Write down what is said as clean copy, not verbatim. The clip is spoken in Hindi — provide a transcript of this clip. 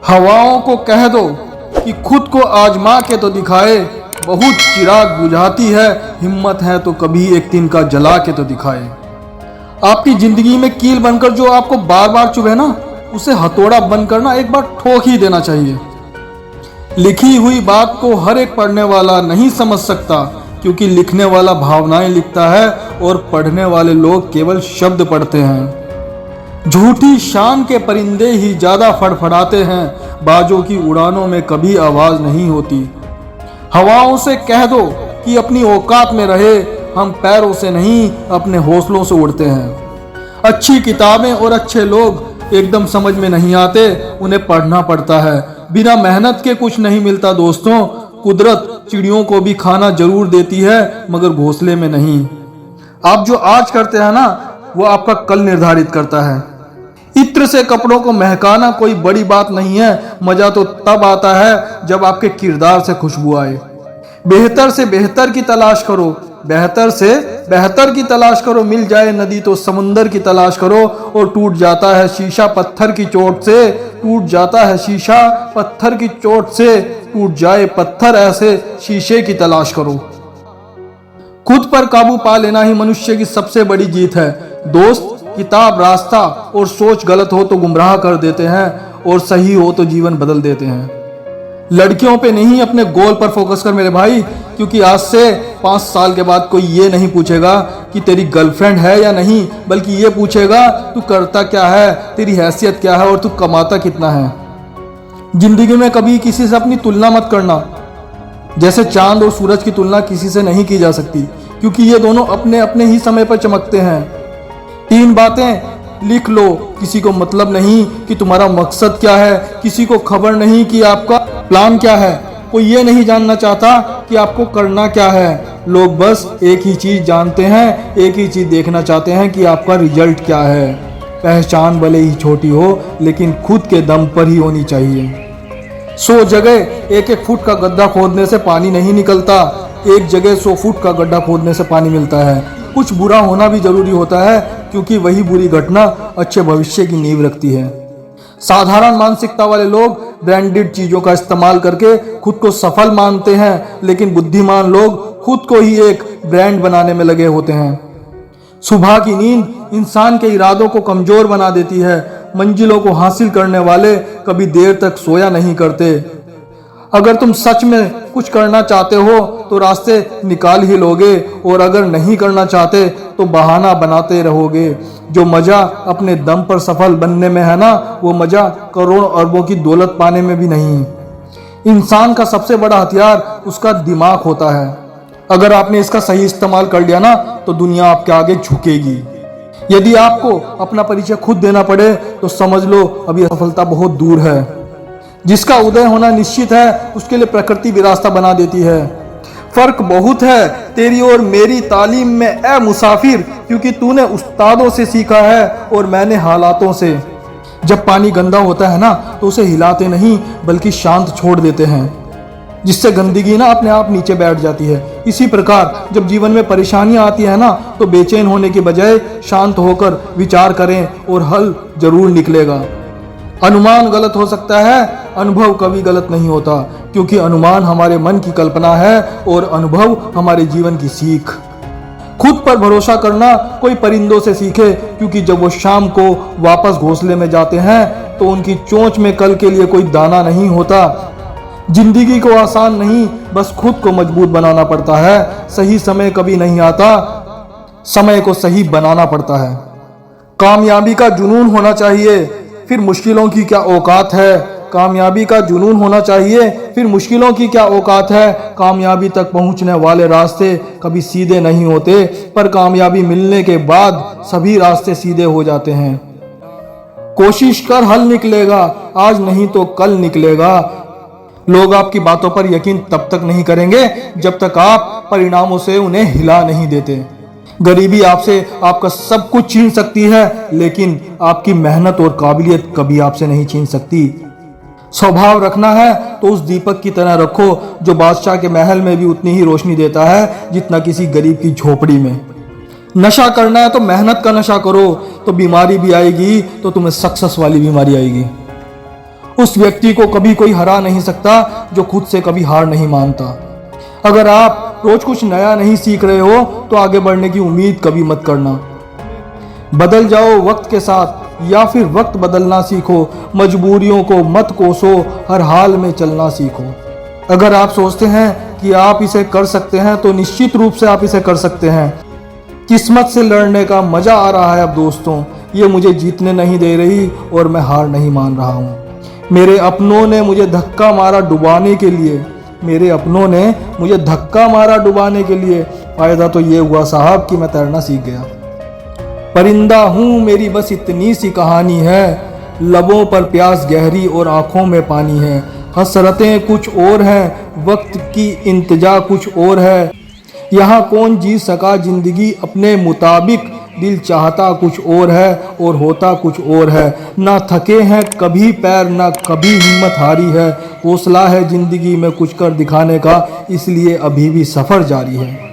हवाओं को कह दो कि खुद को आजमा के तो दिखाए, बहुत चिराग बुझाती है, हिम्मत है तो कभी एक दिन का जला के तो दिखाए। आपकी जिंदगी में कील बनकर जो आपको बार बार चुभे ना, उसे हथौड़ा बनकर ना एक बार ठोक ही देना चाहिए। लिखी हुई बात को हर एक पढ़ने वाला नहीं समझ सकता, क्योंकि लिखने वाला भावनाएं लिखता है और पढ़ने वाले लोग केवल शब्द पढ़ते हैं। झूठी शान के परिंदे ही ज्यादा फड़फड़ाते हैं, बाजों की उड़ानों में कभी आवाज नहीं होती। हवाओं से कह दो कि अपनी औकात में रहे, हम पैरों से नहीं अपने हौसलों से उड़ते हैं। अच्छी किताबें और अच्छे लोग एकदम समझ में नहीं आते, उन्हें पढ़ना पड़ता है। बिना मेहनत के कुछ नहीं मिलता दोस्तों। कुदरत चिड़ियों को भी खाना जरूर देती है, मगर घोंसले में नहीं। आप जो आज करते हैं ना, वो आपका कल निर्धारित करता है। इत्र से कपड़ों को महकाना कोई बड़ी बात नहीं है, मजा तो तब आता है जब आपके किरदार से खुशबू आए। बेहतर से बेहतर की तलाश करो, बेहतर से बेहतर की तलाश करो। मिल जाए नदी तो समुंदर की तलाश करो, और टूट जाता है शीशा पत्थर की चोट से, टूट जाता है शीशा पत्थर की चोट से, टूट जाए पत्थर ऐसे शीशे की तलाश करो। खुद पर काबू पा लेना ही मनुष्य की सबसे बड़ी जीत है दोस्त। किताब, रास्ता और सोच गलत हो तो गुमराह कर देते हैं, और सही हो तो जीवन बदल देते हैं। लड़कियों पे नहीं, अपने गोल पर फोकस कर मेरे भाई, क्योंकि आज से 5 साल के बाद कोई ये नहीं पूछेगा कि तेरी गर्लफ्रेंड है या नहीं, बल्कि ये पूछेगा तू करता क्या है, तेरी हैसियत क्या है और तू कमाता कितना है। जिंदगी में कभी किसी से अपनी तुलना मत करना। जैसे चांद और सूरज की तुलना किसी से नहीं की जा सकती, क्योंकि ये दोनों अपने अपने ही समय पर चमकते हैं। 3 बातें लिख लो, किसी को मतलब नहीं कि तुम्हारा मकसद क्या है, किसी को खबर नहीं कि आपका प्लान क्या है, कोई ये नहीं जानना चाहता कि आपको करना क्या है। लोग बस एक ही चीज जानते हैं, एक ही चीज देखना चाहते हैं कि आपका रिजल्ट क्या है। पहचान भले ही छोटी हो, लेकिन खुद के दम पर ही होनी चाहिए। 100 जगह 1-1 फुट का गड्ढा खोदने से पानी नहीं निकलता, एक जगह 100 फुट का गड्ढा खोदने से पानी मिलता है। कुछ बुरा होना भी जरूरी होता है, क्योंकि वही बुरी घटना अच्छे भविष्य की नींव रखती है। साधारण मानसिकता वाले लोग ब्रांडेड चीजों का इस्तेमाल करके खुद को सफल मानते हैं, लेकिन बुद्धिमान लोग खुद को ही एक ब्रांड बनाने में लगे होते हैं। सुबह की नींद इंसान के इरादों को कमजोर बना देती है। मंजिलों को हासिल करने वाले कभी देर तक सोया नहीं करते। अगर तुम सच में कुछ करना चाहते हो तो रास्ते निकाल ही लोगे, और अगर नहीं करना चाहते तो बहाना बनाते रहोगे। जो मजा अपने दम पर सफल बनने में है ना, वो मजा करोड़ अरबों की दौलत पाने में भी नहीं। इंसान का सबसे बड़ा हथियार उसका दिमाग होता है। अगर आपने इसका सही इस्तेमाल कर लिया ना, तो दुनिया आपके आगे झुकेगी। यदि आपको अपना परिचय खुद देना पड़े तो समझ लो अभी सफलता बहुत दूर है। जिसका उदय होना निश्चित है, उसके लिए प्रकृति भी रास्ता बना देती है। फर्क बहुत है तेरी और मेरी तालीम में ए मुसाफिर, क्योंकि तूने उस्तादों से सीखा है और मैंने हालातों से। जब पानी गंदा होता है ना, तो उसे हिलाते नहीं बल्कि शांत छोड़ देते हैं, जिससे गंदगी ना अपने आप नीचे बैठ जाती है। इसी प्रकार जब जीवन में परेशानियां आती है ना, तो बेचैन होने की बजाय शांत होकर विचार करें और हल जरूर निकलेगा। अनुमान गलत हो सकता है, अनुभव कभी गलत नहीं होता, क्योंकि अनुमान हमारे मन की कल्पना है और अनुभव हमारे जीवन की सीख। खुद पर भरोसा करना कोई परिंदों से सीखे, क्योंकि जब वो शाम को वापस घोंसले में जाते हैं तो उनकी चोंच में कल के लिए कोई दाना नहीं होता। जिंदगी को आसान नहीं, बस खुद को मजबूत बनाना पड़ता है। सही समय कभी नहीं आता, समय को सही बनाना पड़ता है। कामयाबी का जुनून होना चाहिए, फिर मुश्किलों की क्या औकात है। कामयाबी का जुनून होना चाहिए, फिर मुश्किलों की क्या औकात है। कामयाबी तक पहुंचने वाले रास्ते कभी सीधे नहीं होते, पर कामयाबी मिलने के बाद सभी रास्ते सीधे हो जाते हैं। कोशिश कर, हल निकलेगा, आज नहीं तो कल निकलेगा। लोग आपकी बातों पर यकीन तब तक नहीं करेंगे जब तक आप परिणामों से उन्हें हिला नहीं देते। गरीबी आपसे आपका सब कुछ छीन सकती है, लेकिन आपकी मेहनत और काबिलियत कभी आपसे नहीं छीन सकती। स्वभाव रखना है तो उस दीपक की तरह रखो जो बादशाह के महल में भी उतनी ही रोशनी देता है जितना किसी गरीब की झोपड़ी में। नशा करना है तो मेहनत का नशा करो, तो बीमारी भी आएगी तो तुम्हें सक्सेस वाली बीमारी आएगी। उस व्यक्ति को कभी कोई हरा नहीं सकता जो खुद से कभी हार नहीं मानता। अगर आप रोज कुछ नया नहीं सीख रहे हो तो आगे बढ़ने की उम्मीद कभी मत करना। बदल जाओ वक्त के साथ या फिर वक्त बदलना सीखो। मजबूरियों को मत कोसो, हर हाल में चलना सीखो। अगर आप सोचते हैं कि आप इसे कर सकते हैं तो निश्चित रूप से आप इसे कर सकते हैं। किस्मत से लड़ने का मजा आ रहा है अब दोस्तों। ये मुझे जीतने नहीं दे रही और मैं हार नहीं मान रहा हूँ। मेरे अपनों ने मुझे धक्का मारा डुबाने के लिए। मेरे अपनों ने मुझे धक्का मारा डुबाने के लिए। फायदा तो ये हुआ साहब कि मैं तैरना सीख गया। परिंदा हूँ, मेरी बस इतनी सी कहानी है। लबों पर प्यास गहरी और आंखों में पानी है। हसरतें कुछ और हैं, वक्त की इंतजा कुछ और है। यहाँ कौन जी सका जिंदगी अपने मुताबिक। दिल चाहता कुछ और है और होता कुछ और है। ना थके हैं कभी पैर, ना कभी हिम्मत हारी है। हौसला है जिंदगी में कुछ कर दिखाने का, इसलिए अभी भी सफ़र जारी है।